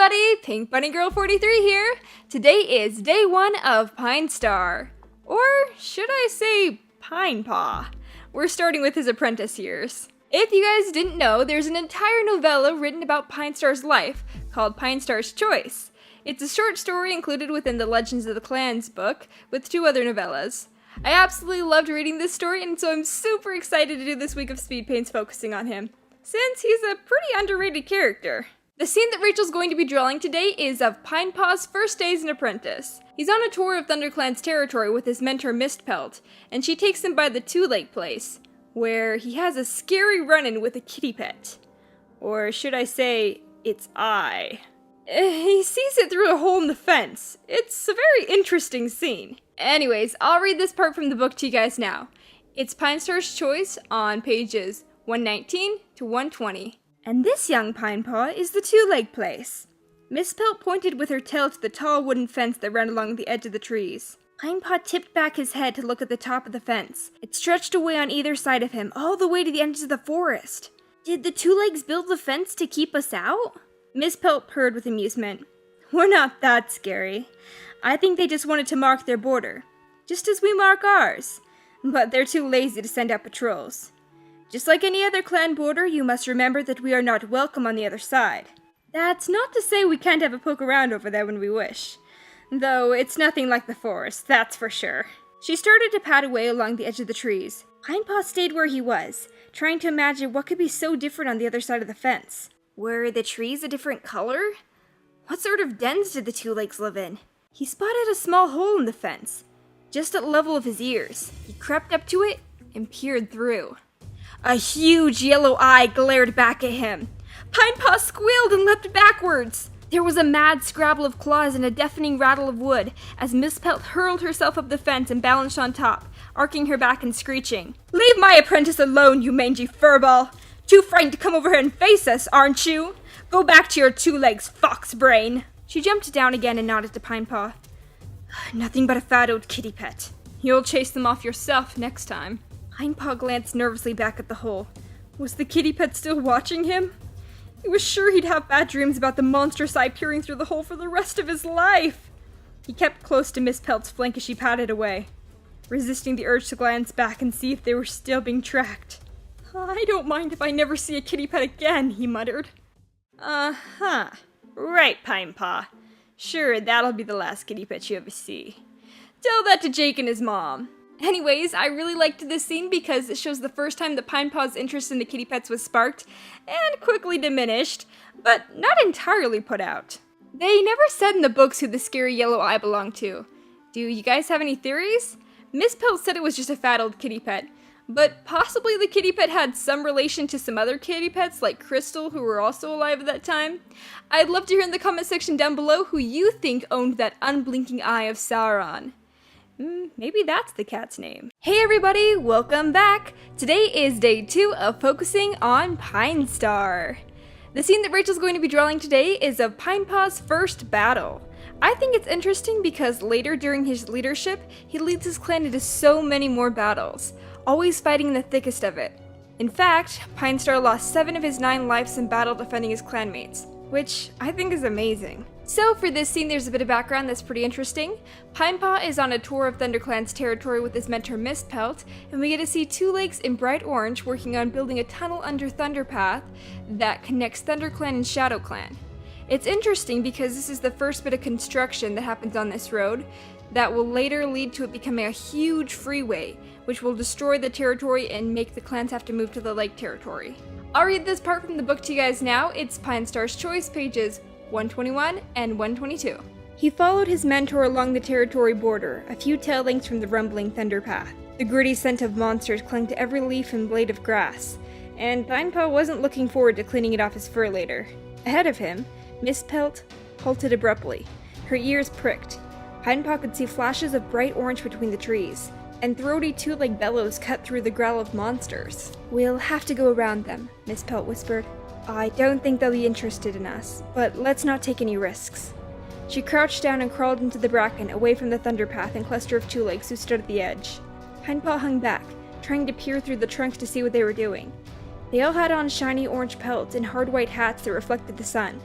everybody, Pinkbunnygirl43 here. Today is day 1 of Pinestar. Or should I say Pinepaw? We're starting with his apprentice years. If you guys didn't know, there's an entire novella written about Pinestar's life called Pinestar's Choice. It's a short story included within the Legends of the Clans book with 2 other novellas. I absolutely loved reading this story, and so I'm super excited to do this week of Speedpaints focusing on him, since he's a pretty underrated character. The scene that Rachel's going to be drawing today is of Pinepaw's first day as an apprentice. He's on a tour of ThunderClan's territory with his mentor Mistpelt, and she takes him by the two-leg place, where he has a scary run-in with a kitty pet. Or should I say, its eye. He sees it through a hole in the fence. It's a very interesting scene. Anyways, I'll read this part from the book to you guys now. It's Pinestar's Choice on pages 119 to 120. And this young Pinepaw is the two-leg place. Mistpelt pointed with her tail to the tall wooden fence that ran along the edge of the trees. Pinepaw tipped back his head to look at the top of the fence. It stretched away on either side of him, all the way to the edge of the forest. Did the two legs build the fence to keep us out? Mistpelt purred with amusement. We're not that scary. I think they just wanted to mark their border, just as we mark ours. But they're too lazy to send out patrols. Just like any other clan border, you must remember that we are not welcome on the other side. That's not to say we can't have a poke around over there when we wish. Though it's nothing like the forest, that's for sure. She started to pad away along the edge of the trees. Pinepaw stayed where he was, trying to imagine what could be so different on the other side of the fence. Were the trees a different color? What sort of dens did the two legs live in? He spotted a small hole in the fence, just at the level of his ears. He crept up to it and peered through. A huge yellow eye glared back at him. Pinepaw squealed and leapt backwards. There was a mad scrabble of claws and a deafening rattle of wood as Mistpelt hurled herself up the fence and balanced on top, arcing her back and screeching. Leave my apprentice alone, you mangy furball! Too frightened to come over here and face us, aren't you? Go back to your two legs, fox brain! She jumped down again and nodded to Pinepaw. Nothing but a fat old kitty pet. You'll chase them off yourself next time. Pinepaw glanced nervously back at the hole. Was the kitty pet still watching him? He was sure he'd have bad dreams about the monstrous eye peering through the hole for the rest of his life. He kept close to Mistpelt's flank as she padded away, resisting the urge to glance back and see if they were still being tracked. I don't mind if I never see a kitty pet again, he muttered. Uh-huh. Right, Pinepaw. Sure, that'll be the last kitty pet you ever see. Tell that to Jake and his mom. Anyways, I really liked this scene because it shows the first time that Pinepaw's interest in the kitty pets was sparked, and quickly diminished, but not entirely put out. They never said in the books who the scary yellow eye belonged to. Do you guys have any theories? Mistpelt said it was just a fat old kitty pet, but possibly the kitty pet had some relation to some other kitty pets like Crystal, who were also alive at that time. I'd love to hear in the comment section down below who you think owned that unblinking eye of Sauron. Maybe that's the cat's name. Hey everybody, welcome back! Today is day 2 of focusing on Pinestar. The scene that Rachel's going to be drawing today is of Pinepaw's first battle. I think it's interesting because later during his leadership, he leads his clan into so many more battles, always fighting in the thickest of it. In fact, Pinestar lost 7 of his 9 lives in battle defending his clanmates, which I think is amazing. So for this scene, there's a bit of background that's pretty interesting. Pinepaw is on a tour of ThunderClan's territory with his mentor Mistpelt, and we get to see two legs in bright orange working on building a tunnel under Thunderpath that connects ThunderClan and ShadowClan. It's interesting because this is the first bit of construction that happens on this road that will later lead to it becoming a huge freeway, which will destroy the territory and make the clans have to move to the lake territory. I'll read this part from the book to you guys now. It's Pinestar's Choice, pages 121 and 122. He followed his mentor along the territory border, a few tail lengths from the rumbling thunder path. The gritty scent of monsters clung to every leaf and blade of grass, and Pinepaw wasn't looking forward to cleaning it off his fur later. Ahead of him, Mistpelt halted abruptly. Her ears pricked. Pinepaw could see flashes of bright orange between the trees, and throaty two-leg bellows cut through the growl of monsters. We'll have to go around them, Mistpelt whispered. I don't think they'll be interested in us, but let's not take any risks. She crouched down and crawled into the bracken, away from the thunderpath and cluster of two legs who stood at the edge. Pinepaw hung back, trying to peer through the trunks to see what they were doing. They all had on shiny orange pelts and hard white hats that reflected the sun.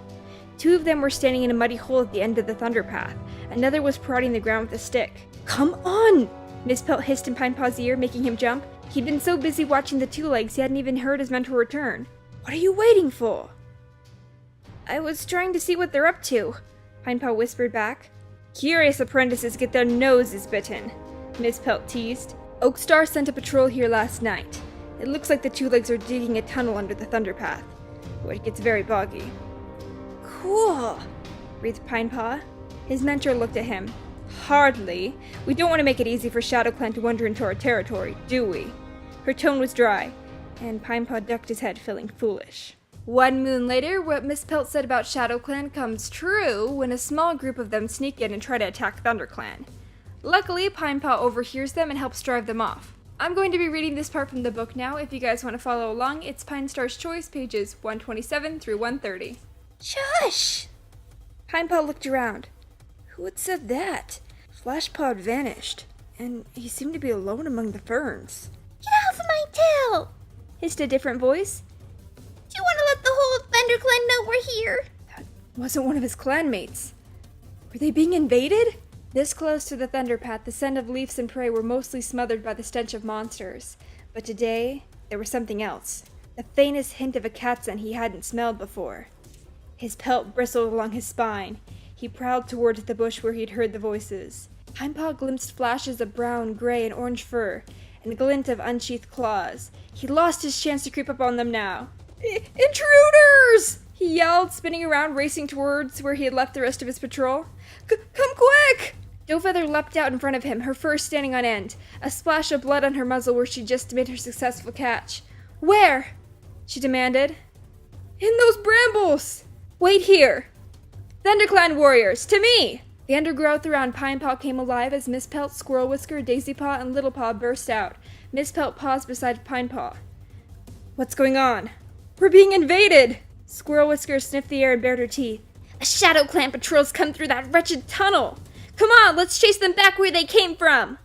Two of them were standing in a muddy hole at the end of the thunder path. Another was prodding the ground with a stick. "Come on!" Miss Pelt hissed in Pinepaw's ear, making him jump. He'd been so busy watching the two legs he hadn't even heard his mentor return. "What are you waiting for?" "I was trying to see what they're up to," Pinepaw whispered back. "Curious apprentices get their noses bitten," Miss Pelt teased. "Oakstar sent a patrol here last night. It looks like the two legs are digging a tunnel under the thunder path, where it gets very boggy." "Cool," breathed Pinepaw. His mentor looked at him. "Hardly. We don't want to make it easy for ShadowClan to wander into our territory, do we?" Her tone was dry, and Pinepaw ducked his head, feeling foolish. One moon later, what Miss Pelt said about ShadowClan comes true when a small group of them sneak in and try to attack ThunderClan. Luckily, Pinepaw overhears them and helps drive them off. I'm going to be reading this part from the book now. If you guys want to follow along, it's Pinestar's Choice, pages 127 through 130. Shush! Pinepaw looked around. Who had said that? Flashpaw had vanished, and he seemed to be alone among the ferns. "Get off my tail!" hissed a different voice. "Do you want to let the whole ThunderClan know we're here?" That wasn't one of his clanmates. Were they being invaded? This close to the thunder path, the scent of leaves and prey were mostly smothered by the stench of monsters. But today, there was something else. The faintest hint of a cat scent he hadn't smelled before. His pelt bristled along his spine. He prowled towards the bush where he'd heard the voices. Pinepaw glimpsed flashes of brown, gray, and orange fur, and a glint of unsheathed claws. He lost his chance to creep up on them now. "Intruders!" he yelled, spinning around, racing towards where he had left the rest of his patrol. "Come quick!" Dowfeather leapt out in front of him, her fur standing on end, a splash of blood on her muzzle where she just made her successful catch. "Where?" she demanded. "In those brambles!" "Wait here!" "ThunderClan warriors, to me!" The undergrowth around Pinepaw came alive as Miss Pelt, Squirrel Whisker, Daisy Paw, and Little Paw burst out. Miss Pelt paused beside Pinepaw. "What's going on?" "We're being invaded!" Squirrel Whisker sniffed the air and bared her teeth. "A ShadowClan patrol's come through that wretched tunnel! Come on, let's chase them back where they came from!"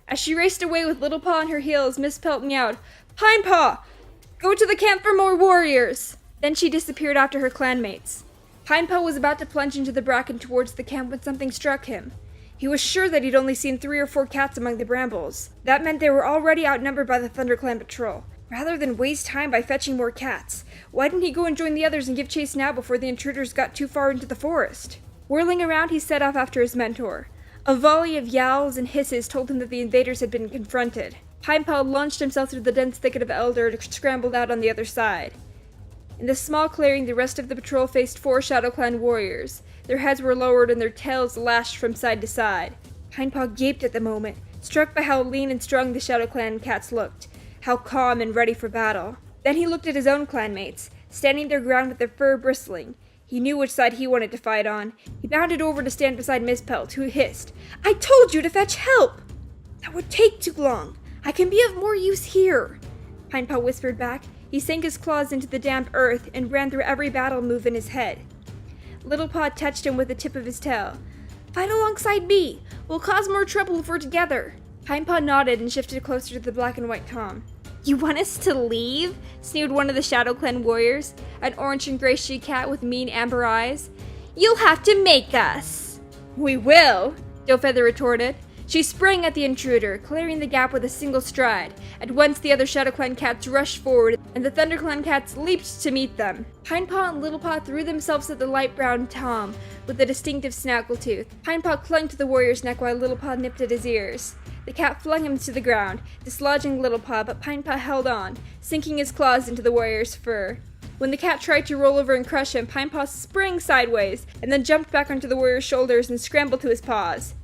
As she raced away with Little Paw on her heels, Miss Pelt meowed, "Pinepaw! Go to the camp for more warriors!" Then she disappeared after her clanmates. Pinepaw was about to plunge into the bracken towards the camp when something struck him. He was sure that he'd only seen 3 or 4 cats among the brambles. That meant they were already outnumbered by the ThunderClan patrol. Rather than waste time by fetching more cats, why didn't he go and join the others and give chase now before the intruders got too far into the forest? Whirling around, he set off after his mentor. A volley of yowls and hisses told him that the invaders had been confronted. Pinepaw launched himself through the dense thicket of elder and scrambled out on the other side. In the small clearing, the rest of the patrol faced 4 ShadowClan warriors. Their heads were lowered and their tails lashed from side to side. Pinepaw gaped at the moment, struck by how lean and strong the ShadowClan cats looked, how calm and ready for battle. Then he looked at his own clanmates, standing their ground with their fur bristling. He knew which side he wanted to fight on. He bounded over to stand beside Miss Pelt, who hissed, "I told you to fetch help!" "That would take too long. I can be of more use here," Pinepaw whispered back. He sank his claws into the damp earth and ran through every battle move in his head. Little Paw touched him with the tip of his tail. "Fight alongside me. We'll cause more trouble if we're together." Pinepaw nodded and shifted closer to the black and white Tom. "You want us to leave?" sneered one of the ShadowClan warriors, an orange and gray she-cat with mean amber eyes. "You'll have to make us." "We will," Dowfeather retorted. She sprang at the intruder, clearing the gap with a single stride. At once the other ShadowClan cats rushed forward, and the ThunderClan cats leaped to meet them. Pinepaw and Little Paw threw themselves at the light brown Tom with a distinctive snaggletooth. Pinepaw clung to the warrior's neck while Little Paw nipped at his ears. The cat flung him to the ground, dislodging Little Paw, but Pinepaw held on, sinking his claws into the warrior's fur. When the cat tried to roll over and crush him, Pinepaw sprang sideways, and then jumped back onto the warrior's shoulders and scrambled to his paws.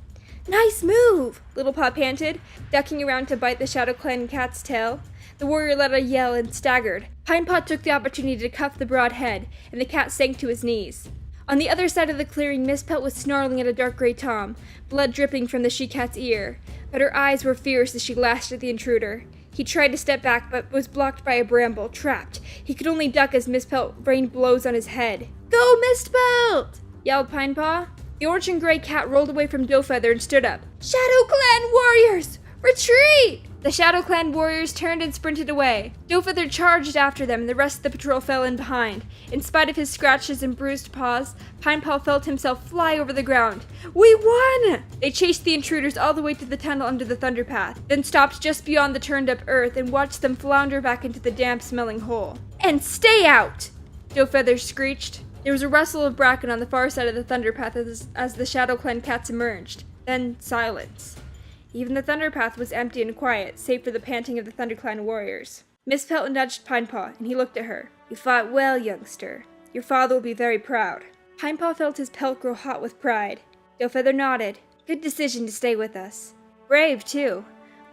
"Nice move!" Little Paw panted, ducking around to bite the ShadowClan cat's tail. The warrior let a yell and staggered. Pinepaw took the opportunity to cuff the broad head, and the cat sank to his knees. On the other side of the clearing, Miss Pelt was snarling at a dark gray Tom, blood dripping from the she-cat's ear, but her eyes were fierce as she lashed at the intruder. He tried to step back, but was blocked by a bramble, trapped. He could only duck as Miss Pelt rained blows on his head. "Go, Miss Pelt!" yelled Pinepaw. The orange and gray cat rolled away from Dowfeather and stood up. "ShadowClan warriors! Retreat!" The ShadowClan warriors turned and sprinted away. Dofeather charged after them, and the rest of the patrol fell in behind. In spite of his scratches and bruised paws, Pinepaw felt himself fly over the ground. We won! They chased the intruders all the way to the tunnel under the Thunderpath, then stopped just beyond the turned-up earth and watched them flounder back into the damp-smelling hole. And stay out! Dofeather screeched. There was a rustle of bracken on the far side of the Thunderpath as the ShadowClan cats emerged. Then silence. Even the Thunderpath was empty and quiet, save for the panting of the ThunderClan warriors. Miss Pelt nudged Pinepaw, and he looked at her. You fought well, youngster. Your father will be very proud. Pinepaw felt his pelt grow hot with pride. Dofeather nodded. Good decision to stay with us. Brave, too.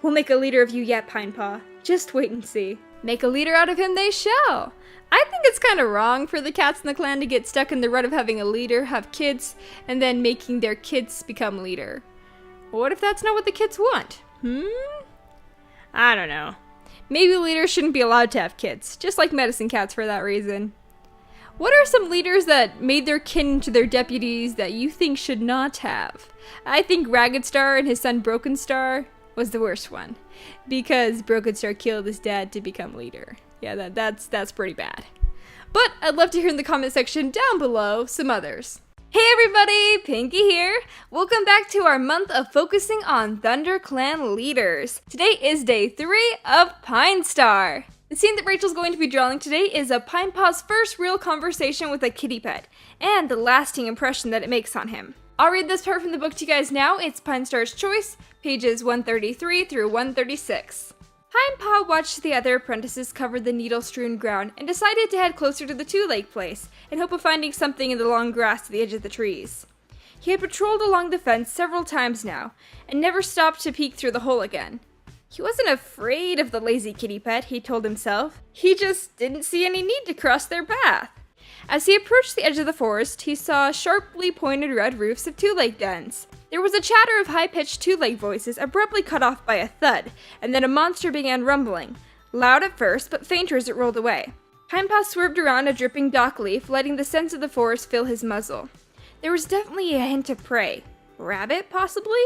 We'll make a leader of you yet, Pinepaw. Just wait and see. Make a leader out of him they shall. I think it's kind of wrong for the cats in the clan to get stuck in the rut of having a leader, have kids, and then making their kids become leader. What if that's not what the kids want? I don't know. Maybe leaders shouldn't be allowed to have kids, just like medicine cats for that reason. What are some leaders that made their kin to their deputies that you think should not have? I think Ragged Star and his son Broken Star was the worst one, because Broken Star killed his dad to become leader. Yeah, that's pretty bad. But I'd love to hear in the comment section down below some others. Hey everybody, Pinky here. Welcome back to our month of focusing on ThunderClan leaders. Today is day 3 of Pinestar. The scene that Rachel's going to be drawing today is a Pinepaw's first real conversation with a kitty pet, and the lasting impression that it makes on him. I'll read this part from the book to you guys now. It's Pinestar's Choice, pages 133 through 136. Pinepaw watched the other apprentices cover the needle-strewn ground and decided to head closer to the two-leg place in hope of finding something in the long grass at the edge of the trees. He had patrolled along the fence several times now and never stopped to peek through the hole again. He wasn't afraid of the lazy kitty pet, he told himself. He just didn't see any need to cross their path. As he approached the edge of the forest, he saw sharply pointed red roofs of two-leg dens. There was a chatter of high-pitched two-leg voices abruptly cut off by a thud, and then a monster began rumbling, loud at first, but fainter as it rolled away. Pinepaw swerved around a dripping dock leaf, letting the scents of the forest fill his muzzle. There was definitely a hint of prey. Rabbit, possibly?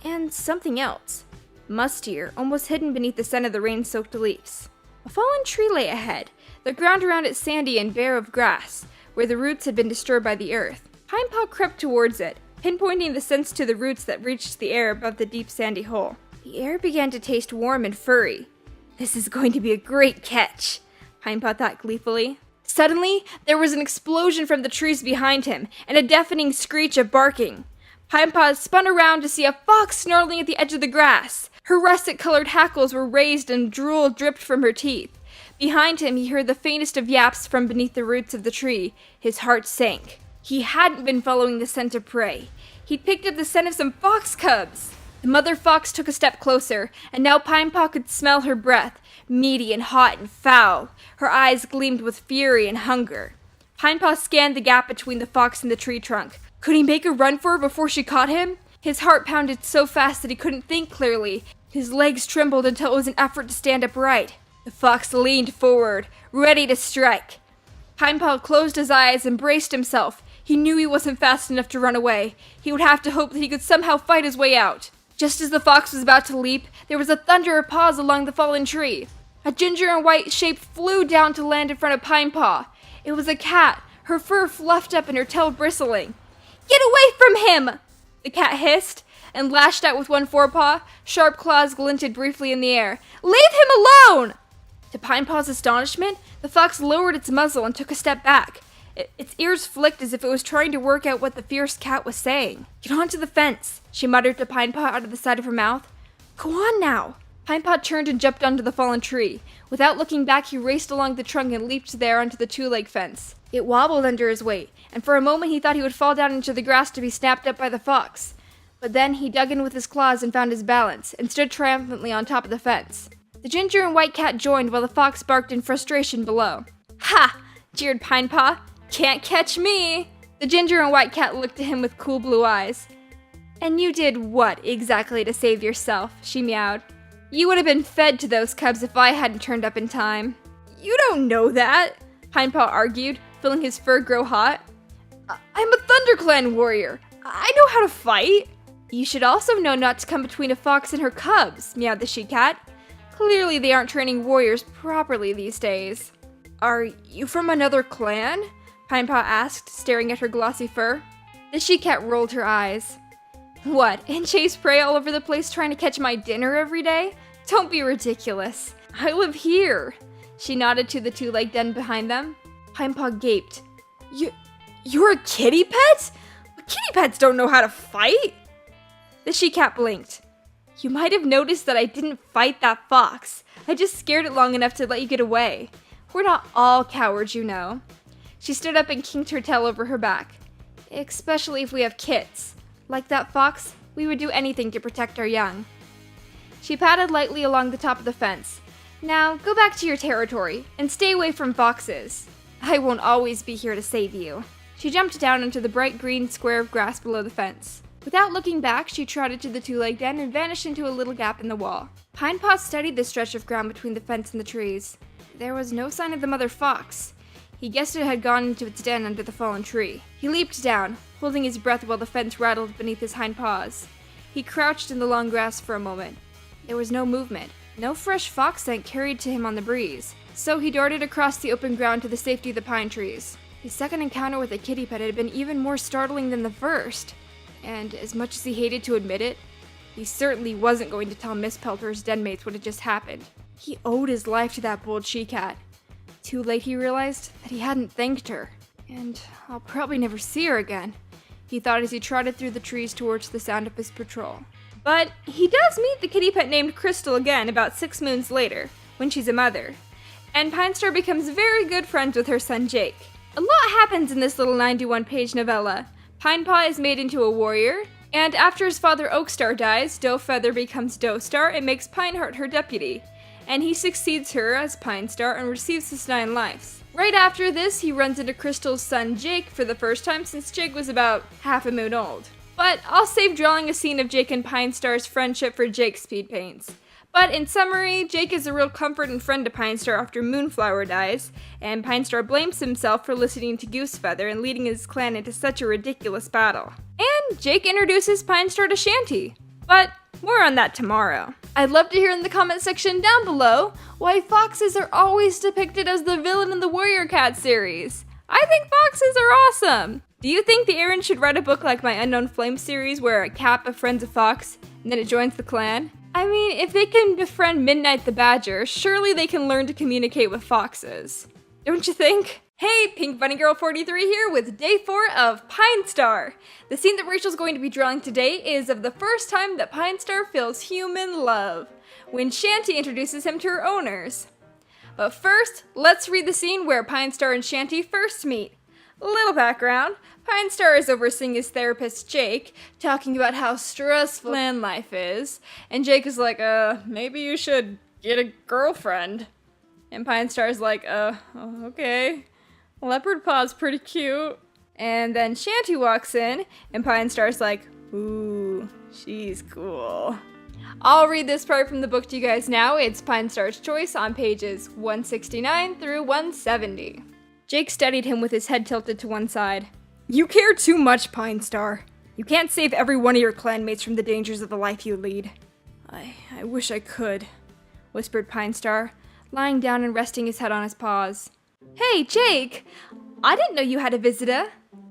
And something else. Mustier, almost hidden beneath the scent of the rain-soaked leaves. A fallen tree lay ahead, the ground around it sandy and bare of grass, where the roots had been disturbed by the earth. Pinepaw crept towards it, pinpointing the scents to the roots that reached the air above the deep sandy hole. The air began to taste warm and furry. This is going to be a great catch, Pinepaw thought gleefully. Suddenly, there was an explosion from the trees behind him, and a deafening screech of barking. Pinepaw spun around to see a fox snarling at the edge of the grass. Her russet-colored hackles were raised and drool dripped from her teeth. Behind him, he heard the faintest of yaps from beneath the roots of the tree. His heart sank. He hadn't been following the scent of prey. He'd picked up the scent of some fox cubs. The mother fox took a step closer, and now Pinepaw could smell her breath, meaty and hot and foul. Her eyes gleamed with fury and hunger. Pinepaw scanned the gap between the fox and the tree trunk. Could he make a run for her before she caught him? His heart pounded so fast that he couldn't think clearly. His legs trembled until it was an effort to stand upright. The fox leaned forward, ready to strike. Pinepaw closed his eyes and braced himself. He knew he wasn't fast enough to run away. He would have to hope that he could somehow fight his way out. Just as the fox was about to leap, there was a thunder of paws along the fallen tree. A ginger and white shape flew down to land in front of Pinepaw. It was a cat, her fur fluffed up and her tail bristling. Get away from him! The cat hissed and lashed out with one forepaw. Sharp claws glinted briefly in the air. Leave him alone! To Pinepaw's astonishment, the fox lowered its muzzle and took a step back. Its ears flicked as if it was trying to work out what the fierce cat was saying. Get onto the fence, she muttered to Pinepaw out of the side of her mouth. Go on now. Pinepaw turned and jumped onto the fallen tree. Without looking back, he raced along the trunk and leaped there onto the two-leg fence. It wobbled under his weight, and for a moment he thought he would fall down into the grass to be snapped up by the fox. But then he dug in with his claws and found his balance, and stood triumphantly on top of the fence. The ginger and white cat joined while the fox barked in frustration below. Ha! Jeered Pinepaw. Can't catch me! The ginger and white cat looked at him with cool blue eyes. And you did what exactly to save yourself? She meowed. You would have been fed to those cubs if I hadn't turned up in time. You don't know that, Pinepaw argued, feeling his fur grow hot. I'm a ThunderClan warrior. I know how to fight. You should also know not to come between a fox and her cubs, meowed the she-cat. Clearly they aren't training warriors properly these days. Are you from another clan? Pinepaw asked, staring at her glossy fur. The she-cat rolled her eyes. What, and chase prey all over the place trying to catch my dinner every day? Don't be ridiculous. I live here. She nodded to the two-leg den behind them. Pinepaw gaped. You're a kitty pet? Kitty pets don't know how to fight. The she-cat blinked. You might have noticed that I didn't fight that fox. I just scared it long enough to let you get away. We're not all cowards, you know. She stood up and kinked her tail over her back. Especially if we have kits. Like that fox, we would do anything to protect our young. She padded lightly along the top of the fence. Now, go back to your territory, and stay away from foxes. I won't always be here to save you. She jumped down into the bright green square of grass below the fence. Without looking back, she trotted to the two-leg den and vanished into a little gap in the wall. Pinepaw studied the stretch of ground between the fence and the trees. There was no sign of the mother fox. He guessed it had gone into its den under the fallen tree. He leaped down, holding his breath while the fence rattled beneath his hind paws. He crouched in the long grass for a moment. There was no movement. No fresh fox scent carried to him on the breeze. So he darted across the open ground to the safety of the pine trees. His second encounter with a kitty pet had been even more startling than the first. And as much as he hated to admit it, he certainly wasn't going to tell Miss Pelter's den mates what had just happened. He owed his life to that bold she-cat. Too late he realized that he hadn't thanked her. And I'll probably never see her again, he thought as he trotted through the trees towards the sound of his patrol. But he does meet the kitty pet named Crystal again about 6 moons later, when she's a mother. And Pinestar becomes very good friends with her son Jake. A lot happens in this little 91-page novella. Pinepaw is made into a warrior, and after his father Oakstar dies, Dowfeather becomes Dowstar and makes Pineheart her deputy. And he succeeds her as Pinestar and receives his 9 lives. Right after this, he runs into Crystal's son Jake for the first time since Jake was about half a moon old. But I'll save drawing a scene of Jake and Pinestar's friendship for Jake's Speedpaints. But in summary, Jake is a real comfort and friend to Pinestar after Moonflower dies, and Pinestar blames himself for listening to Goosefeather and leading his clan into such a ridiculous battle. And Jake introduces Pinestar to Shanty. But more on that tomorrow. I'd love to hear in the comment section down below why foxes are always depicted as the villain in the Warrior Cat series. I think foxes are awesome! Do you think the Aaron should write a book like my Unknown Flame series where a cat befriends a fox and then it joins the clan? I mean, if they can befriend Midnight the Badger, surely they can learn to communicate with foxes. Don't you think? Hey, Pinkbunnygirl43 here with day 4 of Pinestar. The scene that Rachel's going to be drawing today is of the first time that Pinestar feels human love, when Shanty introduces him to her owners. But first, let's read the scene where Pinestar and Shanty first meet. A little background. Pinestar is overseeing his therapist, Jake, talking about how stressful land life is, and Jake is like, maybe you should get a girlfriend. And Pinestar's like, okay. Leopard Paw's pretty cute. And then Shanty walks in, and Pinestar's like, ooh, she's cool. I'll read this part from the book to you guys now. It's Pinestar's Choice on pages 169 through 170. Jake studied him with his head tilted to one side. You care too much, Pinestar. You can't save every one of your clanmates from the dangers of the life you lead. I wish I could, whispered Pinestar, lying down and resting his head on his paws. Hey, Jake! I didn't know you had a visitor.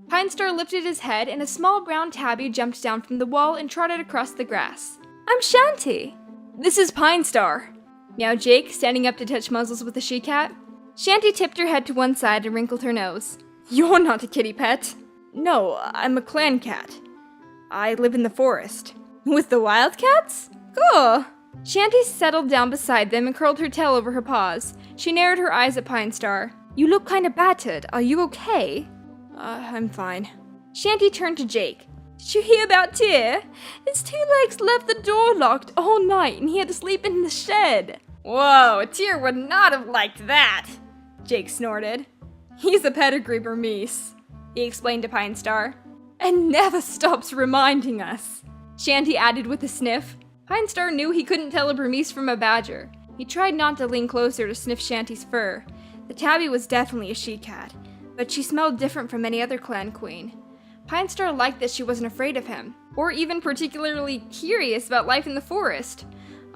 Pinestar lifted his head, and a small brown tabby jumped down from the wall and trotted across the grass. I'm Shanty. This is Pinestar, meowed Jake, standing up to touch muzzles with the she-cat. Shanty tipped her head to one side and wrinkled her nose. You're not a kitty pet. No, I'm a clan cat. I live in the forest. With the wildcats? Cool. Shanty settled down beside them and curled her tail over her paws. She narrowed her eyes at Pinestar. You look kinda battered. Are you okay? I'm fine. Shanty turned to Jake. Did you hear about Tyr? His 2 legs left the door locked all night and he had to sleep in the shed. Whoa, Tyr would not have liked that, Jake snorted. He's a pedigree Burmese, he explained to Pinestar. And never stops reminding us, Shanty added with a sniff. Pinestar knew he couldn't tell a Burmese from a badger. He tried not to lean closer to sniff Shanty's fur. The tabby was definitely a she-cat, but she smelled different from any other clan queen. Pinestar liked that she wasn't afraid of him, or even particularly curious about life in the forest.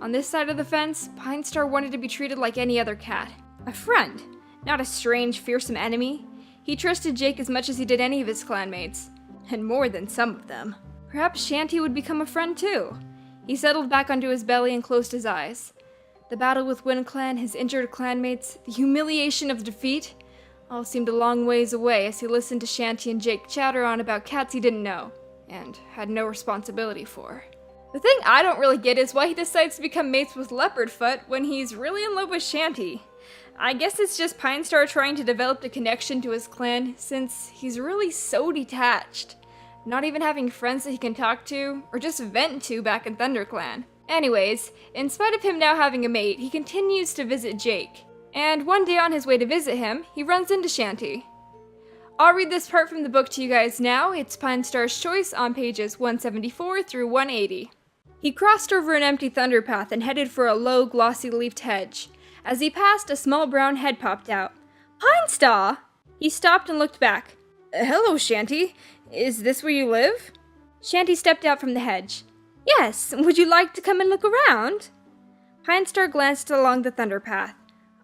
On this side of the fence, Pinestar wanted to be treated like any other cat. A friend, not a strange, fearsome enemy. He trusted Jake as much as he did any of his clanmates, and more than some of them. Perhaps Shanty would become a friend too. He settled back onto his belly and closed his eyes. The battle with WindClan, his injured clanmates, the humiliation of defeat, all seemed a long ways away as he listened to Shanty and Jake chatter on about cats he didn't know, and had no responsibility for. The thing I don't really get is why he decides to become mates with Leopardfoot when he's really in love with Shanty. I guess it's just Pinestar trying to develop a connection to his clan, since he's really so detached. Not even having friends that he can talk to, or just vent to back in ThunderClan. Anyways, in spite of him now having a mate, he continues to visit Jake. And one day on his way to visit him, he runs into Shanty. I'll read this part from the book to you guys now. It's Pinestar's Choice on pages 174 through 180. He crossed over an empty thunder path and headed for a low, glossy-leafed hedge. As he passed, a small brown head popped out. Pinestar! He stopped and looked back. Hello, Shanty. Is this where you live? Shanty stepped out from the hedge. Yes, would you like to come and look around? Pinestar glanced along the thunder path.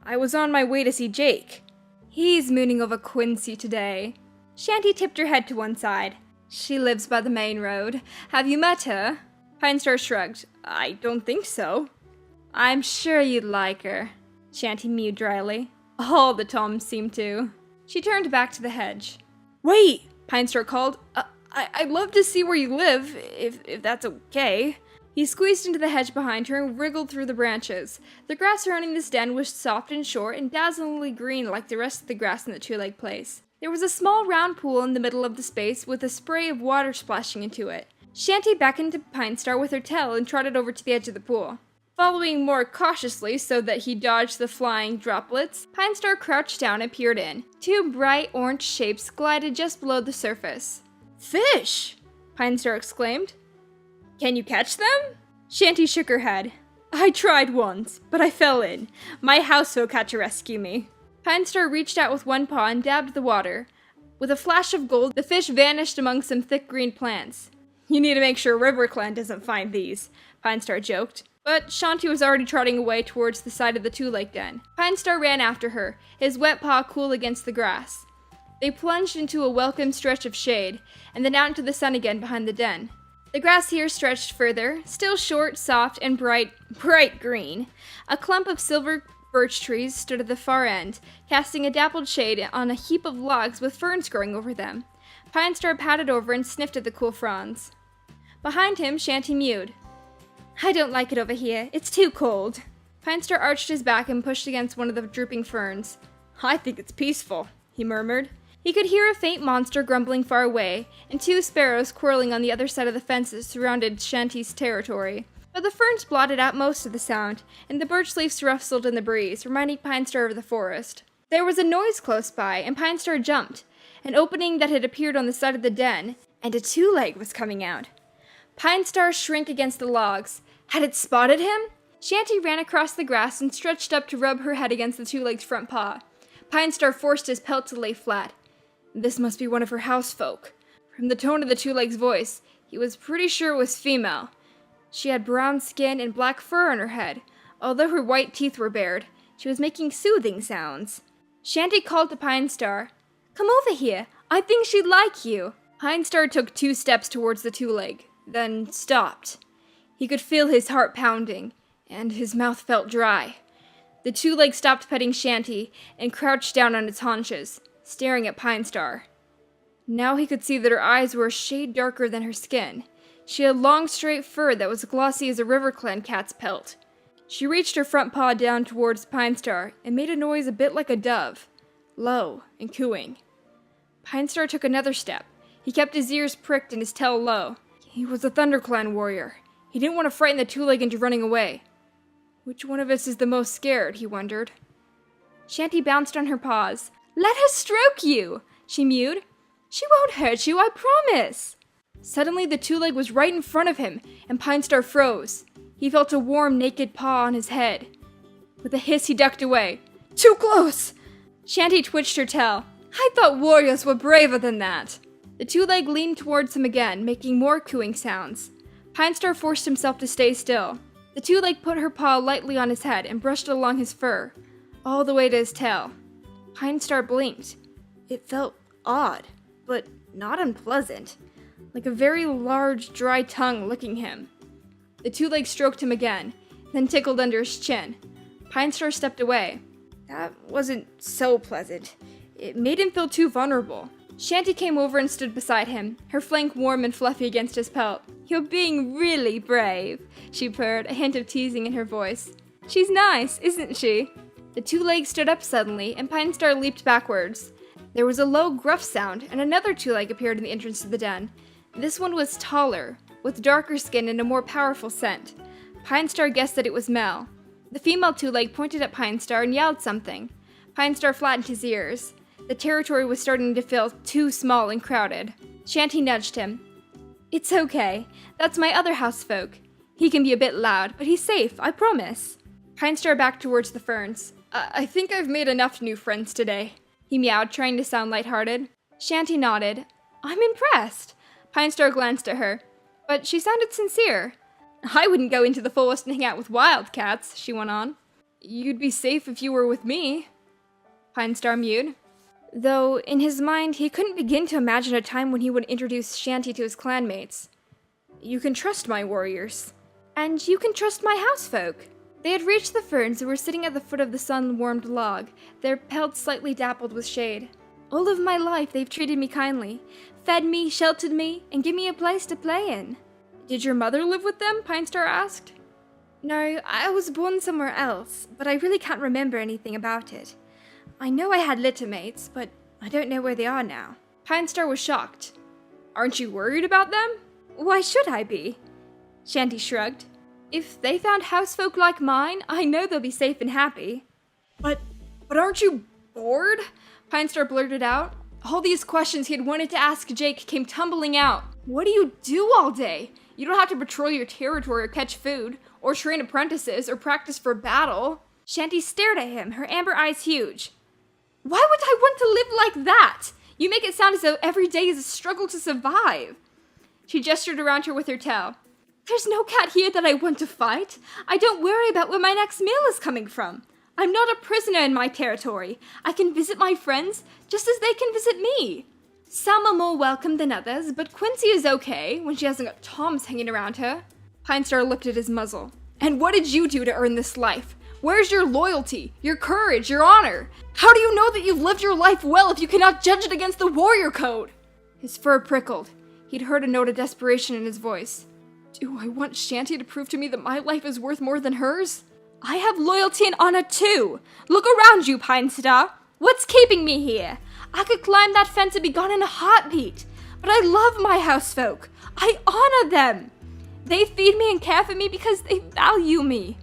I was on my way to see Jake. He's mooning over Quincy today. Shanty tipped her head to one side. She lives by the main road. Have you met her? Pinestar shrugged. I don't think so. I'm sure you'd like her, Shanty mewed dryly. All the Toms seem to. She turned back to the hedge. Wait, Pinestar called. I'd love to see where you live, if that's okay. He squeezed into the hedge behind her and wriggled through the branches. The grass surrounding this den was soft and short and dazzlingly green like the rest of the grass in the two-leg place. There was a small round pool in the middle of the space with a spray of water splashing into it. Shanty beckoned to Pinestar with her tail and trotted over to the edge of the pool. Following more cautiously so that he dodged the flying droplets, Pinestar crouched down and peered in. Two bright orange shapes glided just below the surface. Fish! Pinestar exclaimed. Can you catch them? Shanty shook her head. I tried once, but I fell in. My housefolk had to rescue me. Pinestar reached out with one paw and dabbed the water. With a flash of gold, the fish vanished among some thick green plants. You need to make sure RiverClan doesn't find these, Pinestar joked. But Shanty was already trotting away towards the side of the two-leg den. Pinestar ran after her, his wet paw cool against the grass. They plunged into a welcome stretch of shade, and then out into the sun again behind the den. The grass here stretched further, still short, soft, and bright green. A clump of silver birch trees stood at the far end, casting a dappled shade on a heap of logs with ferns growing over them. Pinestar padded over and sniffed at the cool fronds. Behind him, Shanty mewed. I don't like it over here. It's too cold. Pinestar arched his back and pushed against one of the drooping ferns. I think it's peaceful, he murmured. He could hear a faint monster grumbling far away, and two sparrows quarreling on the other side of the fences surrounded Shanty's territory. But the ferns blotted out most of the sound, and the birch leaves rustled in the breeze, reminding Pinestar of the forest. There was a noise close by, and Pinestar jumped. An opening that had appeared on the side of the den, and a two-leg was coming out. Pinestar shrank against the logs. Had it spotted him? Shanty ran across the grass and stretched up to rub her head against the two-leg's front paw. Pinestar forced his pelt to lay flat. This must be one of her housefolk. From the tone of the two-leg's voice, he was pretty sure it was female. She had brown skin and black fur on her head. Although her white teeth were bared, she was making soothing sounds. Shanty called to Pinestar. Come over here. I think she'd like you. Pinestar took 2 steps towards the two-leg, then stopped. He could feel his heart pounding, and his mouth felt dry. The two-leg stopped petting Shanty and crouched down on its haunches, staring at Pinestar. Now he could see that her eyes were a shade darker than her skin. She had long, straight fur that was glossy as a RiverClan cat's pelt. She reached her front paw down towards Pinestar and made a noise a bit like a dove, low and cooing. Pinestar took another step. He kept his ears pricked and his tail low. He was a ThunderClan warrior. He didn't want to frighten the two-leg into running away. Which one of us is the most scared, he wondered. Shanty bounced on her paws. Let her stroke you, she mewed. She won't hurt you, I promise. Suddenly the two-leg was right in front of him, and Pinestar froze. He felt a warm, naked paw on his head. With a hiss, he ducked away. Too close! Shanty twitched her tail. I thought warriors were braver than that. The two-leg leaned towards him again, making more cooing sounds. Pinestar forced himself to stay still. The two-leg put her paw lightly on his head and brushed along his fur, all the way to his tail. Pinestar blinked. It felt odd, but not unpleasant, like a very large, dry tongue licking him. The two-leg stroked him again, then tickled under his chin. Pinestar stepped away. That wasn't so pleasant. It made him feel too vulnerable. Shanty came over and stood beside him, her flank warm and fluffy against his pelt. "You're being really brave," she purred, a hint of teasing in her voice. "She's nice, isn't she?" The two legs stood up suddenly, and Pinestar leaped backwards. There was a low, gruff sound, and another two-leg appeared in the entrance to the den. This one was taller, with darker skin and a more powerful scent. Pinestar guessed that it was Mel. The female two-leg pointed at Pinestar and yelled something. Pinestar flattened his ears. The territory was starting to feel too small and crowded. Shanty nudged him. "It's okay. That's my other housefolk. He can be a bit loud, but he's safe, I promise." Pinestar backed towards the ferns. I think I've made enough new friends today," he meowed, trying to sound lighthearted. Shanty nodded. "I'm impressed." Pinestar glanced at her, but she sounded sincere. "I wouldn't go into the forest and hang out with wildcats," she went on. "You'd be safe if you were with me." Pinestar mewed. Though, in his mind, he couldn't begin to imagine a time when he would introduce Shanty to his clanmates. "You can trust my warriors." "And you can trust my housefolk." They had reached the ferns and were sitting at the foot of the sun-warmed log, their pelts slightly dappled with shade. "All of my life they've treated me kindly, fed me, sheltered me, and given me a place to play in." "Did your mother live with them?" Pinestar asked. "No, I was born somewhere else, but I really can't remember anything about it. I know I had littermates, but I don't know where they are now." Pinestar was shocked. "Aren't you worried about them?" "Why should I be?" Shanty shrugged. "If they found housefolk like mine, I know they'll be safe and happy." But aren't you bored?" Pinestar blurted out. All these questions he had wanted to ask Jake came tumbling out. "What do you do all day? You don't have to patrol your territory or catch food, or train apprentices, or practice for battle." Shanty stared at him, her amber eyes huge. "Why would I want to live like that? You make it sound as though every day is a struggle to survive." She gestured around her with her tail. "There's no cat here that I want to fight. I don't worry about where my next meal is coming from. I'm not a prisoner in my territory. I can visit my friends just as they can visit me. Some are more welcome than others, but Quincy is okay when she hasn't got Toms hanging around her." Pinestar lifted his muzzle. "And what did you do to earn this life? Where's your loyalty, your courage, your honor? How do you know that you've lived your life well if you cannot judge it against the warrior code?" His fur prickled. He'd heard a note of desperation in his voice. "Do I want Shanty to prove to me that my life is worth more than hers? I have loyalty and honor too. Look around you, Pinestar. What's keeping me here? I could climb that fence and be gone in a heartbeat. But I love my housefolk. I honor them. They feed me and care for me because they value me.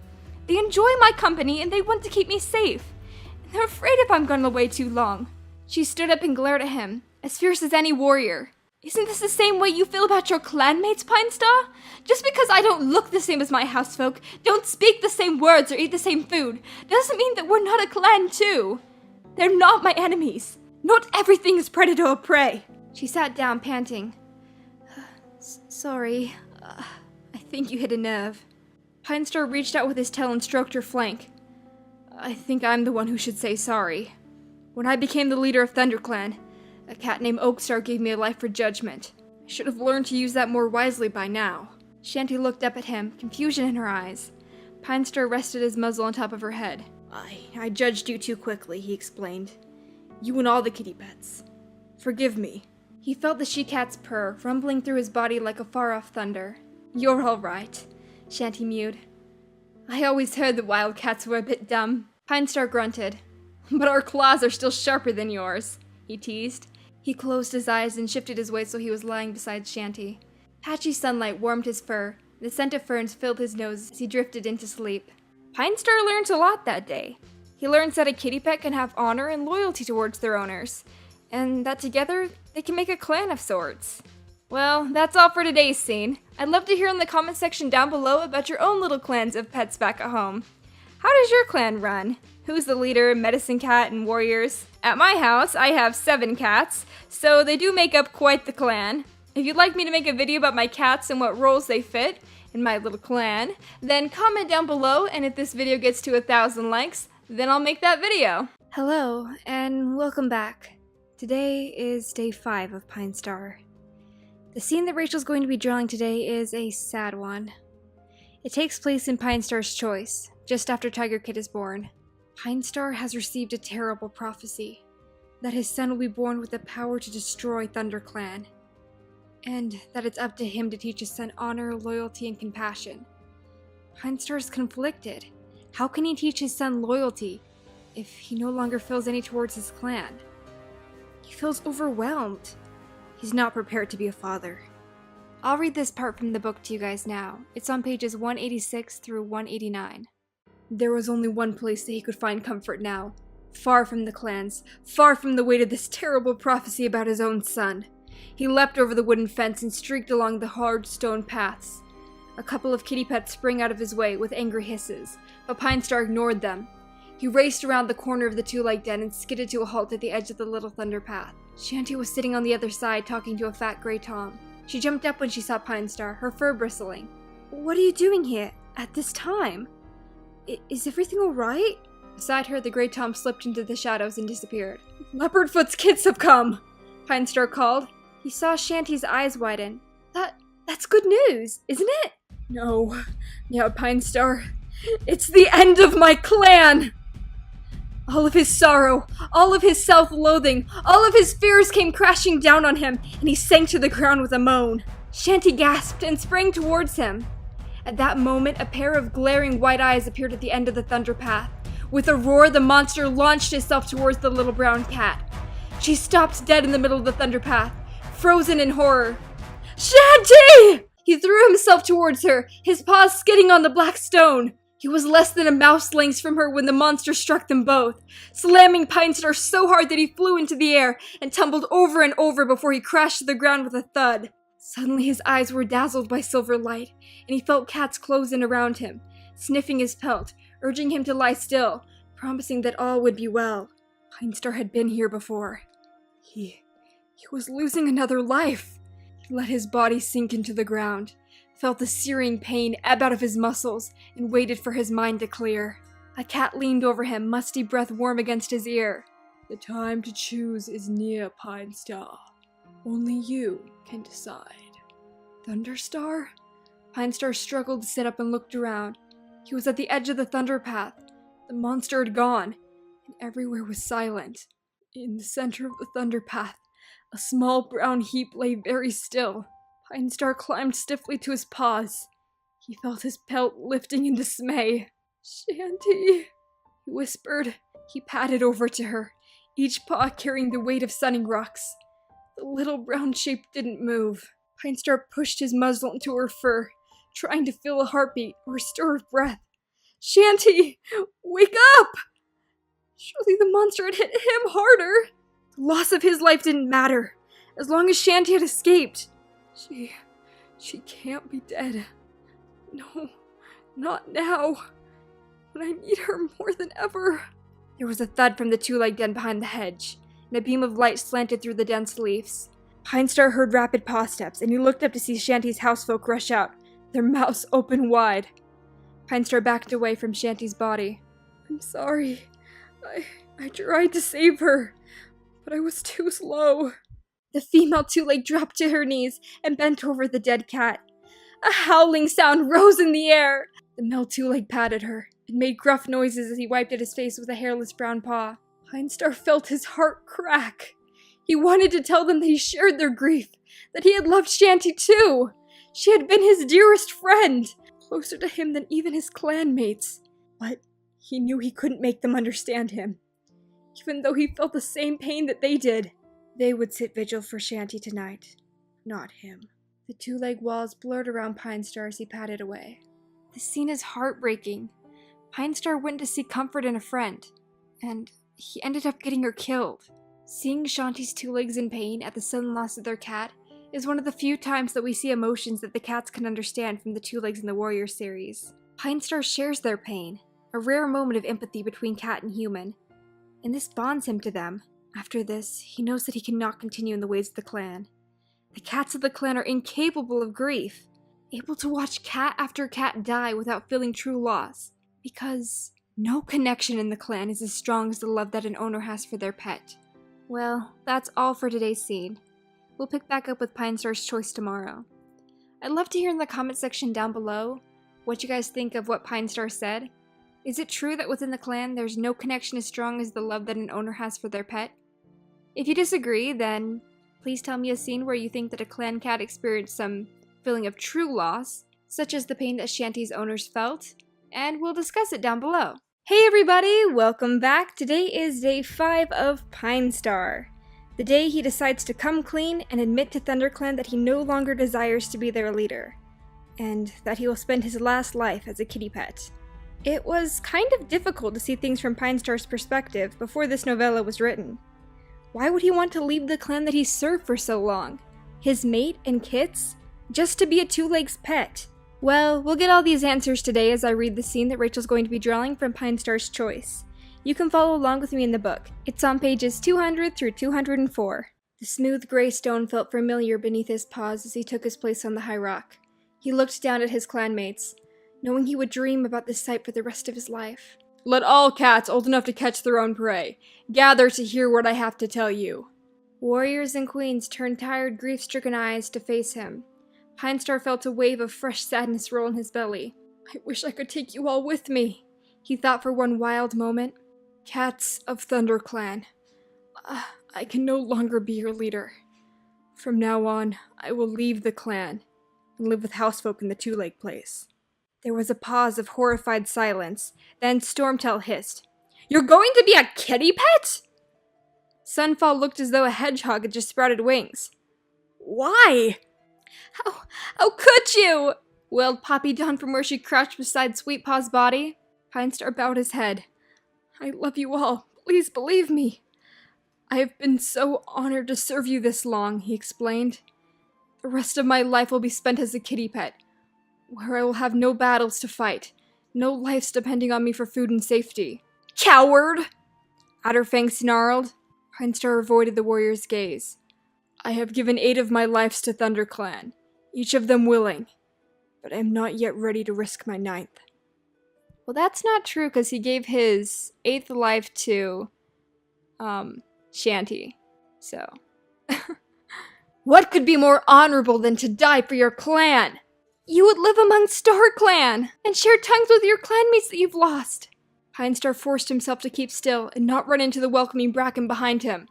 They enjoy my company and they want to keep me safe. And they're afraid if I'm gone away too long." She stood up and glared at him, as fierce as any warrior. "Isn't this the same way you feel about your clanmates, Pinestar? Just because I don't look the same as my housefolk, don't speak the same words or eat the same food, doesn't mean that we're not a clan too. They're not my enemies. Not everything is predator or prey." She sat down, panting. "Sorry, I think you hit a nerve." Pinestar reached out with his tail and stroked her flank. "I think I'm the one who should say sorry. When I became the leader of ThunderClan, a cat named Oakstar gave me a life for judgment. I should have learned to use that more wisely by now." Shanty looked up at him, confusion in her eyes. Pinestar rested his muzzle on top of her head. I judged you too quickly," he explained. "You and all the kitty pets. Forgive me." He felt the she-cat's purr, rumbling through his body like a far-off thunder. "You're all right," Shanty mewed. "I always heard the wildcats were a bit dumb." Pinestar grunted. "But our claws are still sharper than yours," he teased. He closed his eyes and shifted his weight so he was lying beside Shanty. Patchy sunlight warmed his fur. The scent of ferns filled his nose as he drifted into sleep. Pinestar learned a lot that day. He learns that a kitty pet can have honor and loyalty towards their owners, and that together they can make a clan of sorts. Well, that's all for today's scene. I'd love to hear in the comment section down below about your own little clans of pets back at home. How does your clan run? Who's the leader, medicine cat, and warriors? At my house, I have 7 cats, so they do make up quite the clan. If you'd like me to make a video about my cats and what roles they fit, in my little clan, then comment down below, and if this video gets to 1,000 likes, then I'll make that video. Hello, and welcome back. Today is day 5 of Pinestar. The scene that Rachel's going to be drawing today is a sad one. It takes place in Pinestar's choice, just after Tiger Kid is born. Pinestar has received a terrible prophecy, that his son will be born with the power to destroy ThunderClan, and that it's up to him to teach his son honor, loyalty, and compassion. Pinestar is conflicted. How can he teach his son loyalty if he no longer feels any towards his clan? He feels overwhelmed. He's not prepared to be a father. I'll read this part from the book to you guys now. It's on pages 186 through 189. There was only one place that he could find comfort now. Far from the clans, far from the weight of this terrible prophecy about his own son. He leapt over the wooden fence and streaked along the hard stone paths. A couple of kitty pets sprang out of his way with angry hisses, but Pinestar ignored them. He raced around the corner of the two-leg den and skidded to a halt at the edge of the little thunder path. Shanty was sitting on the other side talking to a fat gray tom. She jumped up when she saw Pinestar, her fur bristling. "What are you doing here at this time? Is everything alright?" Beside her, the gray tom slipped into the shadows and disappeared. "Leopardfoot's kids have come!" Pinestar called. He saw Shanty's eyes widen. That's good news, isn't it?" "No," meowed Pinestar. "It's the end of my clan!" All of his sorrow, all of his self-loathing, all of his fears came crashing down on him, and he sank to the ground with a moan. Shanty gasped and sprang towards him. At that moment, a pair of glaring white eyes appeared at the end of the thunder path. With a roar, the monster launched itself towards the little brown cat. She stopped dead in the middle of the thunder path, frozen in horror. "Shanty!" He threw himself towards her, his paws skidding on the black stone. He was less than a mouse length from her when the monster struck them both, slamming Pinestar so hard that he flew into the air and tumbled over and over before he crashed to the ground with a thud. Suddenly his eyes were dazzled by silver light, and he felt cats close in around him, sniffing his pelt, urging him to lie still, promising that all would be well. Pinestar had been here before. He was losing another life. He let his body sink into the ground, felt the searing pain ebb out of his muscles, and waited for his mind to clear. A cat leaned over him, musty breath warm against his ear. "The time to choose is near, Pinestar. Only you can decide." "Thunderstar?" Pinestar struggled to sit up and looked around. He was at the edge of the thunder path. The monster had gone, and everywhere was silent. In the center of the thunder path, a small brown heap lay very still. Pinestar climbed stiffly to his paws. He felt his pelt lifting in dismay. "Shanty," he whispered. He padded over to her, each paw carrying the weight of sunning rocks. The little brown shape didn't move. Pinestar pushed his muzzle into her fur, trying to feel a heartbeat or a stir of breath. "Shanty, wake up!" Surely the monster had hit him harder. The loss of his life didn't matter, as long as Shanty had escaped. She can't be dead. No, not now. When I need her more than ever. There was a thud from the two-leg den behind the hedge, and a beam of light slanted through the dense leaves. Pinestar heard rapid paw steps, and he looked up to see Shanty's housefolk rush out, their mouths open wide. Pinestar backed away from Shanty's body. "I'm sorry. I tried to save her, but I was too slow." The female two-leg dropped to her knees and bent over the dead cat. A howling sound rose in the air. The male two-leg patted her and made gruff noises as he wiped at his face with a hairless brown paw. Pinestar felt his heart crack. He wanted to tell them that he shared their grief, that he had loved Shanty too. She had been his dearest friend, closer to him than even his clanmates. But he knew he couldn't make them understand him. Even though he felt the same pain that they did, they would sit vigil for Shanty tonight, not him. The two-leg walls blurred around Pinestar as he padded away. The scene is heartbreaking. Pinestar went to seek comfort in a friend, and he ended up getting her killed. Seeing Shanty's two legs in pain at the sudden loss of their cat is one of the few times that we see emotions that the cats can understand from the Two Legs in the Warrior series. Pinestar shares their pain, a rare moment of empathy between cat and human, and this bonds him to them. After this, he knows that he cannot continue in the ways of the clan. The cats of the clan are incapable of grief. able to watch cat after cat die without feeling true loss, because no connection in the clan is as strong as the love that an owner has for their pet. Well, that's all for today's scene. We'll pick back up with Pinestar's choice tomorrow. I'd love to hear in the comment section down below what you guys think of what Pinestar said. Is it true that within the clan there's no connection as strong as the love that an owner has for their pet? If you disagree, then please tell me a scene where you think that a clan cat experienced some feeling of true loss, such as the pain that Shanty's owners felt, and we'll discuss it down below. Hey everybody, welcome back. Today is day 5 of Pinestar. The day he decides to come clean and admit to ThunderClan that he no longer desires to be their leader, and that he will spend his last life as a kitty pet. It was kind of difficult to see things from Pinestar's perspective before this novella was written. Why would he want to leave the clan that he served for so long? His mate and kits? Just to be a two-legs pet? Well, we'll get all these answers today as I read the scene that Rachel's going to be drawing from Pinestar's choice. You can follow along with me in the book. It's on pages 200 through 204. The smooth gray stone felt familiar beneath his paws as he took his place on the high rock. He looked down at his clanmates, knowing he would dream about this sight for the rest of his life. Let all cats old enough to catch their own prey gather to hear what I have to tell you. Warriors and queens turned tired, grief-stricken eyes to face him. Pinestar felt a wave of fresh sadness roll in his belly. I wish I could take you all with me, he thought for one wild moment. Cats of ThunderClan, I can no longer be your leader. From now on, I will leave the clan and live with housefolk in the two-leg place. There was a pause of horrified silence, then Stormtail hissed, You're going to be a kitty pet? Sunfall looked as though a hedgehog had just sprouted wings. Why? How could you? Wailed Poppy Dawn from where she crouched beside Sweetpaw's body. Pinestar bowed his head. I love you all. Please believe me. I have been so honored to serve you this long, he explained. The rest of my life will be spent as a kitty pet, where I will have no battles to fight, no lives depending on me for food and safety. Coward! Adderfang snarled. Pinestar avoided the warrior's gaze. I have given 8 of my lives to ThunderClan, each of them willing, but I am not yet ready to risk my 9th. Well, that's not true, because he gave his 8th life to, Shanty, so. What could be more honorable than to die for your clan? You would live among StarClan, and share tongues with your clanmates that you've lost. Pinestar forced himself to keep still and not run into the welcoming bracken behind him.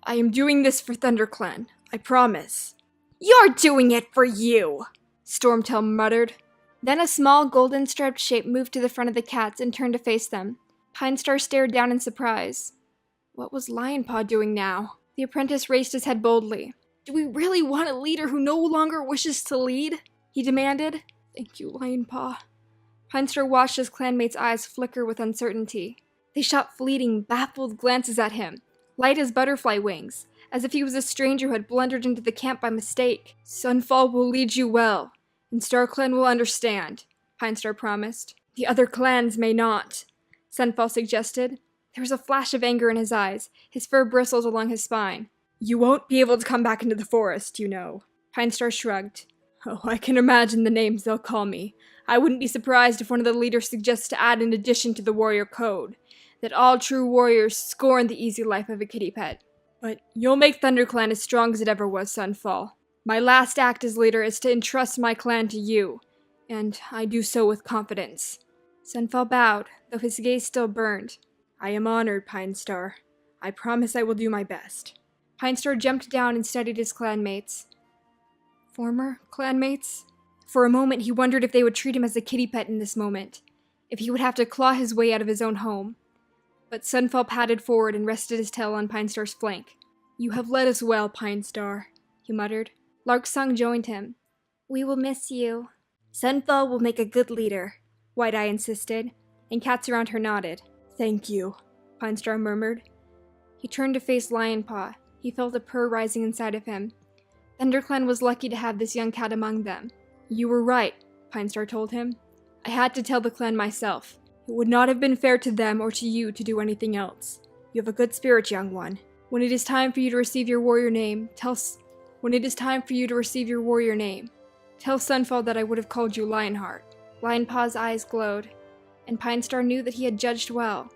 I am doing this for ThunderClan, I promise. You're doing it for you, Stormtail muttered. Then a small golden-striped shape moved to the front of the cats and turned to face them. Pinestar stared down in surprise. What was Lionpaw doing now? The apprentice raised his head boldly. Do we really want a leader who no longer wishes to lead? He demanded. Thank you, Lionpaw. Pinestar watched his clanmates' eyes flicker with uncertainty. They shot fleeting, baffled glances at him, light as butterfly wings, as if he was a stranger who had blundered into the camp by mistake. Sunfall will lead you well, and StarClan will understand, Pinestar promised. The other clans may not, Sunfall suggested. There was a flash of anger in his eyes, his fur bristled along his spine. You won't be able to come back into the forest, you know. Pinestar shrugged. Oh, I can imagine the names they'll call me. I wouldn't be surprised if one of the leaders suggests to add an addition to the warrior code, that all true warriors scorn the easy life of a kitty pet. But you'll make ThunderClan as strong as it ever was, Sunfall. My last act as leader is to entrust my clan to you, and I do so with confidence. Sunfall bowed, though his gaze still burned. I am honored, Pinestar. I promise I will do my best. Pinestar jumped down and studied his clanmates. Former clanmates? For a moment he wondered if they would treat him as a kitty pet in this moment, if he would have to claw his way out of his own home. But Sunfall padded forward and rested his tail on Pinestar's flank. You have led us well, Pinestar, he muttered. Larksong joined him. We will miss you. Sunfall will make a good leader, White Eye insisted, and cats around her nodded. Thank you, Pinestar murmured. He turned to face Lionpaw. He felt a purr rising inside of him. ThunderClan was lucky to have this young cat among them. You were right, Pinestar told him. I had to tell the clan myself. It would not have been fair to them or to you to do anything else. You have a good spirit, young one. When it is time for you to receive your warrior name, tell Tell Sunfall that I would have called you Lionheart. Lionpaw's eyes glowed, and Pinestar knew that he had judged well.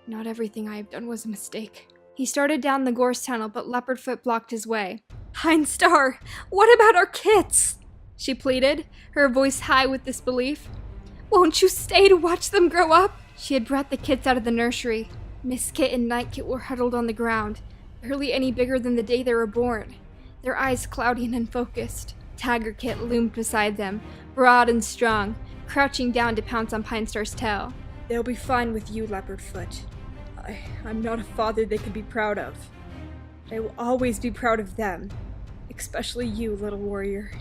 Not everything I have done was a mistake. He started down the gorse tunnel, but Leopardfoot blocked his way. Pinestar, what about our kits? She pleaded, her voice high with disbelief. Won't you stay to watch them grow up? She had brought the kits out of the nursery. Miss Kit and Night Kit were huddled on the ground, barely any bigger than the day they were born, their eyes cloudy and unfocused. Tiger Kit loomed beside them, broad and strong, crouching down to pounce on Pinestar's tail. They'll be fine with you, Leopardfoot. I'm not a father they could be proud of. But I will always be proud of them, especially you, little warrior.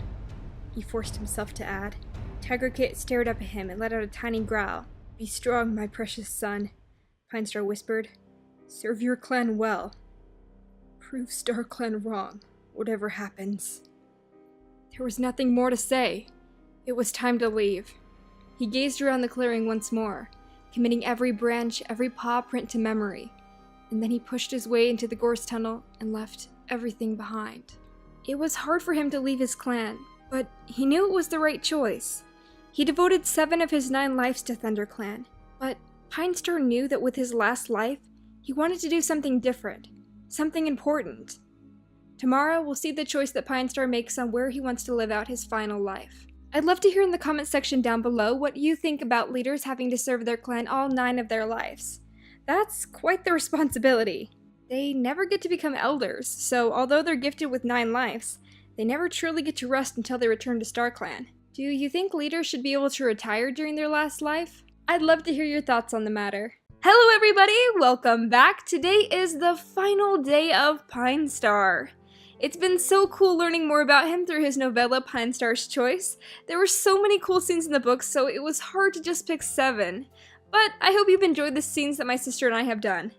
He forced himself to add. Tiger Kit stared up at him and let out a tiny growl. Be strong, my precious son, Pinestar whispered. Serve your clan well. Prove StarClan wrong, whatever happens. There was nothing more to say. It was time to leave. He gazed around the clearing once more, committing every branch, every paw print to memory, and then he pushed his way into the gorse tunnel and left everything behind. It was hard for him to leave his clan, but he knew it was the right choice. He devoted 7 of his 9 lives to ThunderClan, but Pinestar knew that with his last life, he wanted to do something different, something important. Tomorrow, we'll see the choice that Pinestar makes on where he wants to live out his final life. I'd love to hear in the comment section down below what you think about leaders having to serve their clan all 9 of their lives. That's quite the responsibility. They never get to become elders, so although they're gifted with 9 lives, they never truly get to rest until they return to StarClan. Do you think leaders should be able to retire during their last life? I'd love to hear your thoughts on the matter. Hello everybody, welcome back. Today is the final day of Pinestar. It's been so cool learning more about him through his novella Pinestar's Choice. There were so many cool scenes in the book, so it was hard to just pick 7. But I hope you've enjoyed the scenes that my sister and I have done.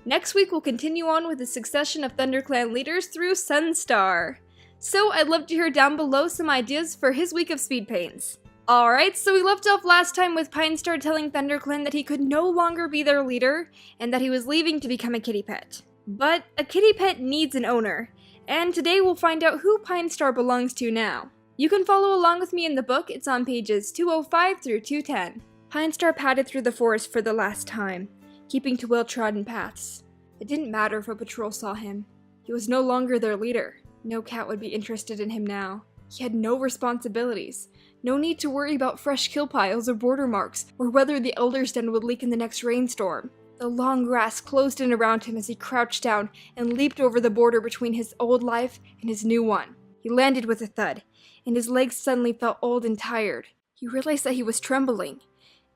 Next week we'll continue on with the succession of ThunderClan leaders through Sunstar. So I'd love to hear down below some ideas for his week of Speedpaints. Alright, so we left off last time with Pinestar telling ThunderClan that he could no longer be their leader, and that he was leaving to become a kitty pet. But a kitty pet needs an owner, and today we'll find out who Pinestar belongs to now. You can follow along with me in the book, it's on pages 205 through 210. Pinestar padded through the forest for the last time, keeping to well-trodden paths. It didn't matter if a patrol saw him. He was no longer their leader. No cat would be interested in him now. He had no responsibilities. No need to worry about fresh kill piles or border marks, or whether the Elder's Den would leak in the next rainstorm. The long grass closed in around him as he crouched down and leaped over the border between his old life and his new one. He landed with a thud, and his legs suddenly felt old and tired. He realized that he was trembling,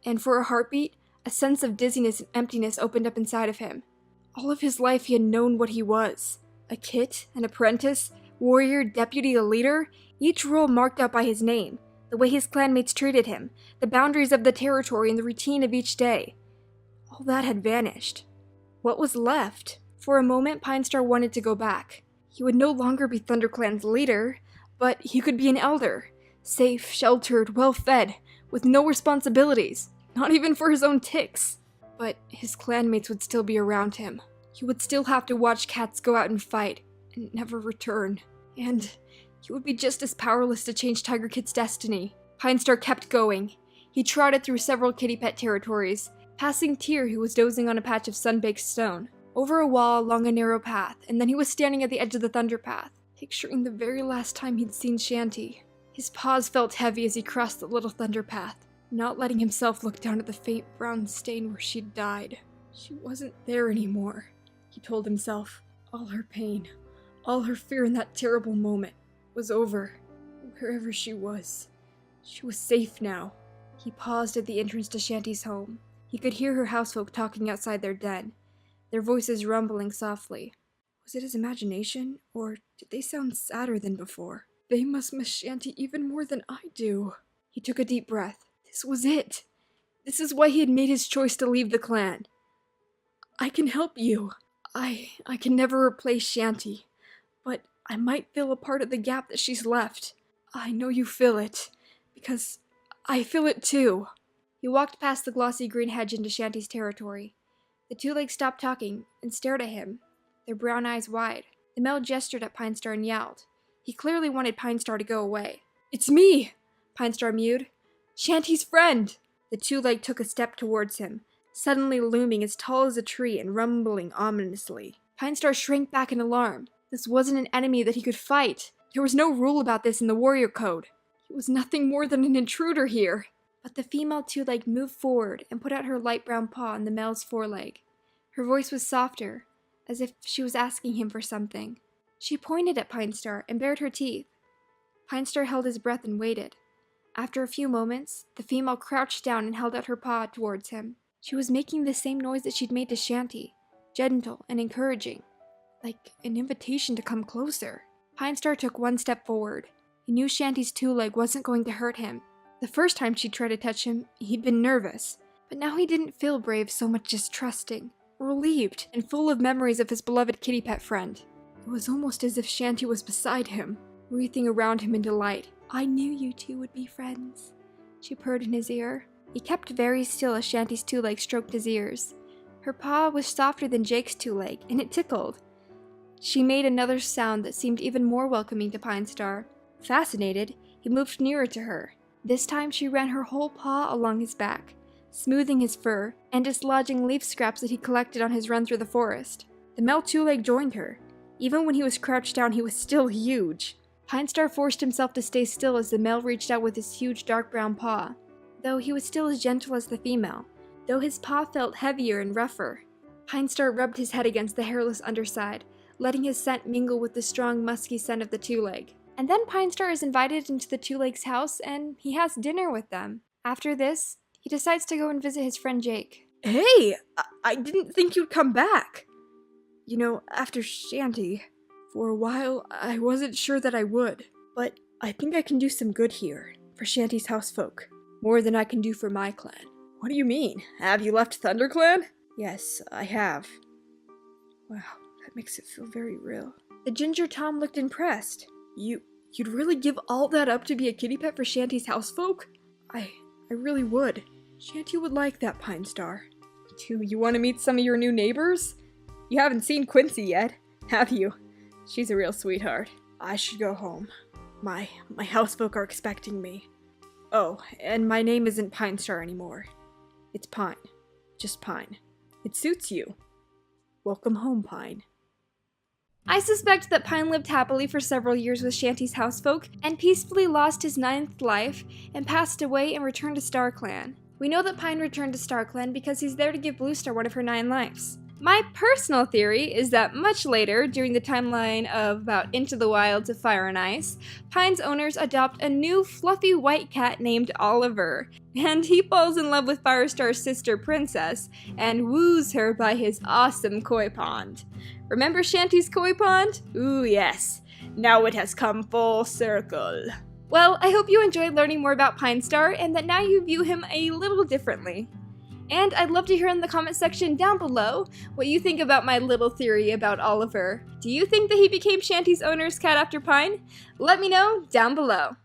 and for a heartbeat, a sense of dizziness and emptiness opened up inside of him. All of his life he had known what he was. A kit, an apprentice, warrior, deputy, a leader, each role marked out by his name, the way his clanmates treated him, the boundaries of the territory and the routine of each day. All that had vanished. What was left? For a moment, Pinestar wanted to go back. He would no longer be ThunderClan's leader, but he could be an elder, safe, sheltered, well-fed, with no responsibilities, not even for his own ticks. But his clanmates would still be around him. He would still have to watch cats go out and fight, and never return. And he would be just as powerless to change Tiger Kit's destiny. Pinestar kept going. He trotted through several kitty pet territories, passing Tyr, who was dozing on a patch of sun-baked stone, over a wall along a narrow path, and then he was standing at the edge of the thunder path, picturing the very last time he'd seen Shanty. His paws felt heavy as he crossed the little thunder path, not letting himself look down at the faint brown stain where she'd died. She wasn't there anymore, he told himself. All her pain, all her fear in that terrible moment was over. Wherever she was safe now. He paused at the entrance to Shanty's home. He could hear her housefolk talking outside their den, their voices rumbling softly. Was it his imagination, or did they sound sadder than before? They must miss Shanty even more than I do. He took a deep breath. This was it. This is why he had made his choice to leave the clan. I can help you. I can never replace Shanty, but I might fill a part of the gap that she's left. I know you feel it, because I feel it too. He walked past the glossy green hedge into Shanty's territory. The twolegs stopped talking and stared at him, their brown eyes wide. The male gestured at Pinestar and yelled. He clearly wanted Pinestar to go away. It's me, Pinestar mewed. Shanty's friend. The two-leg took a step towards him, suddenly looming as tall as a tree and rumbling ominously. Pinestar shrank back in alarm. This wasn't an enemy that he could fight. There was no rule about this in the warrior code. He was nothing more than an intruder here. But the female two-leg moved forward and put out her light brown paw on the male's foreleg. Her voice was softer, as if she was asking him for something. She pointed at Pinestar and bared her teeth. Pinestar held his breath and waited. After a few moments, the female crouched down and held out her paw towards him. She was making the same noise that she'd made to Shanty, gentle and encouraging, like an invitation to come closer. Pinestar took one step forward. He knew Shanty's two-leg wasn't going to hurt him. The first time she tried to touch him, he'd been nervous, but now he didn't feel brave so much as trusting, relieved, and full of memories of his beloved kitty pet friend. It was almost as if Shanty was beside him, wreathing around him in delight. I knew you two would be friends, she purred in his ear. He kept very still as Shanty's two-leg stroked his ears. Her paw was softer than Jake's two-leg, and it tickled. She made another sound that seemed even more welcoming to Pinestar. Fascinated, he moved nearer to her. This time she ran her whole paw along his back, smoothing his fur and dislodging leaf scraps that he collected on his run through the forest. The male two-leg joined her. Even when he was crouched down, he was still huge. Pinestar forced himself to stay still as the male reached out with his huge dark brown paw, though he was still as gentle as the female, though his paw felt heavier and rougher. Pinestar rubbed his head against the hairless underside, letting his scent mingle with the strong, musky scent of the two-leg. And then Pinestar is invited into the two-leg's house, and he has dinner with them. After this, he decides to go and visit his friend Jake. Hey! I didn't think you'd come back! You know, after Shanty, for a while, I wasn't sure that I would. But I think I can do some good here, for Shanty's housefolk. More than I can do for my clan. What do you mean? Have you left ThunderClan? Yes, I have. Wow, that makes it feel very real. The Ginger Tom looked impressed. You'd really give all that up to be a kitty pet for Shanty's housefolk? I really would. Shanty would like that, Pinestar. Do you want to meet some of your new neighbors? You haven't seen Quincy yet, have you? She's a real sweetheart. I should go home. My housefolk are expecting me. Oh, and my name isn't Pinestar anymore. It's Pine. Just Pine. It suits you. Welcome home, Pine. I suspect that Pine lived happily for several years with Shanty's housefolk, and peacefully lost his 9th life, and passed away and returned to StarClan. We know that Pine returned to StarClan because he's there to give Bluestar one of her 9 lives. My personal theory is that much later, during the timeline of about Into the Wilds of Fire and Ice, Pine's owners adopt a new fluffy white cat named Oliver, and he falls in love with Firestar's sister Princess, and woos her by his awesome koi pond. Remember Shanty's koi pond? Ooh yes, now it has come full circle. Well, I hope you enjoyed learning more about Pinestar, and that now you view him a little differently. And I'd love to hear in the comment section down below what you think about my little theory about Oliver. Do you think that he became Shanty's owner's cat after Pine? Let me know down below.